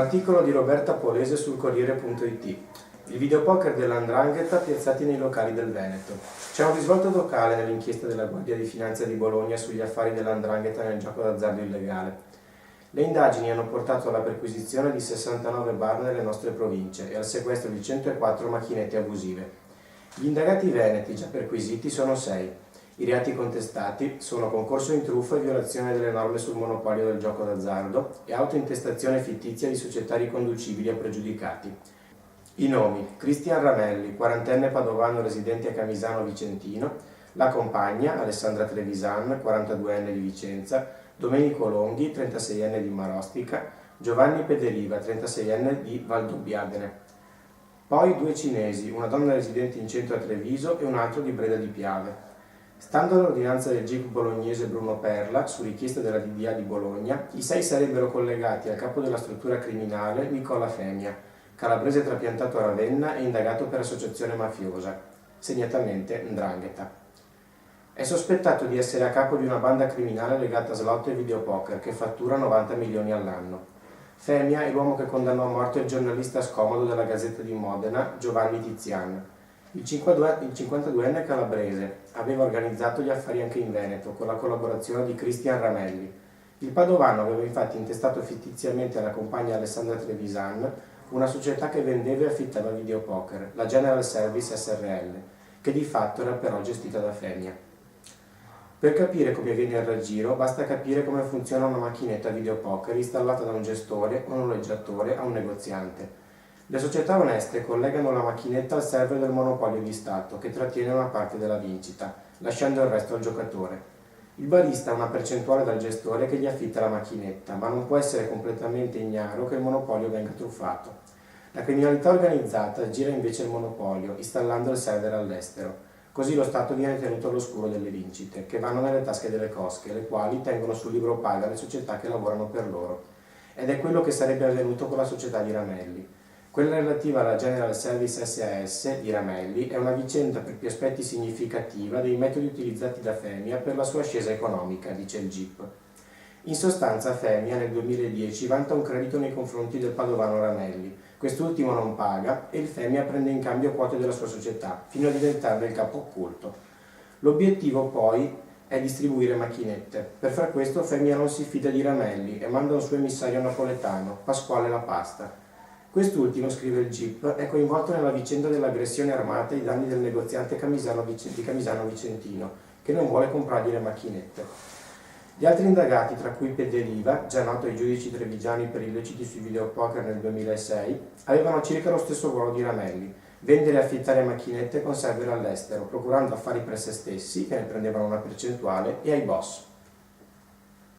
L'articolo di Roberta Polese sul Corriere.it. Il videopoker dell''ndrangheta piazzati nei locali del Veneto. C'è un risvolto locale nell'inchiesta della Guardia di Finanza di Bologna sugli affari dell''ndrangheta nel gioco d'azzardo illegale. Le indagini hanno portato alla perquisizione di 69 bar nelle nostre province e al sequestro di 104 macchinette abusive. Gli indagati veneti già perquisiti sono 6. I reati contestati sono concorso in truffa e violazione delle norme sul monopolio del gioco d'azzardo e autointestazione fittizia di società riconducibili a pregiudicati. I nomi: Cristian Ramelli, quarantenne padovano residente a Camisano Vicentino, la compagna Alessandra Trevisan, 42enne di Vicenza, Domenico Longhi, 36enne di Marostica, Giovanni Pederiva, 36enne di Valdobbiadene. Poi 2 cinesi, una donna residente in centro a Treviso e un altro di Breda di Piave. Stando all'ordinanza del GIP bolognese Bruno Perla, su richiesta della DDA di Bologna, i 6 sarebbero collegati al capo della struttura criminale Nicola Femia, calabrese trapiantato a Ravenna e indagato per associazione mafiosa, segnatamente 'ndrangheta. È sospettato di essere a capo di una banda criminale legata a slot e videopoker che fattura 90 milioni all'anno. Femia è l'uomo che condannò a morte il giornalista scomodo della Gazzetta di Modena, Giovanni Tizian. Il 52enne calabrese aveva organizzato gli affari anche in Veneto con la collaborazione di Cristian Ramelli. Il padovano aveva infatti intestato fittiziamente alla compagna Alessandra Trevisan una società che vendeva e affittava videopoker, la General Service SRL, che di fatto era però gestita da Femia. Per capire come avviene il raggiro basta capire come funziona una macchinetta videopoker installata da un gestore o noleggiatore a un negoziante. Le società oneste collegano la macchinetta al server del monopolio di Stato, che trattiene una parte della vincita, lasciando il resto al giocatore. Il barista ha una percentuale dal gestore che gli affitta la macchinetta, ma non può essere completamente ignaro che il monopolio venga truffato. La criminalità organizzata gira invece il monopolio, installando il server all'estero. Così lo Stato viene tenuto all'oscuro delle vincite, che vanno nelle tasche delle cosche, le quali tengono sul libro paga le società che lavorano per loro. Ed è quello che sarebbe avvenuto con la società di Ramelli. Quella relativa alla General Service SAS di Ramelli è una vicenda per più aspetti significativa dei metodi utilizzati da Femia per la sua ascesa economica, dice il GIP. In sostanza Femia nel 2010 vanta un credito nei confronti del padovano Ramelli. Quest'ultimo non paga e il Femia prende in cambio quote della sua società, fino a diventarne il capo occulto. L'obiettivo poi è distribuire macchinette. Per far questo Femia non si fida di Ramelli e manda un suo emissario napoletano, Pasquale La Pasta. Quest'ultimo, scrive il GIP, è coinvolto nella vicenda dell'aggressione armata ai danni del negoziante di Camisano Vicentino, che non vuole comprargli le macchinette. Gli altri indagati, tra cui Pederiva, già noto ai giudici trevigiani per illeciti sui videopoker nel 2006, avevano circa lo stesso ruolo di Ramelli: vendere e affittare macchinette con server all'estero, procurando affari per se stessi, che ne prendevano una percentuale, e ai boss.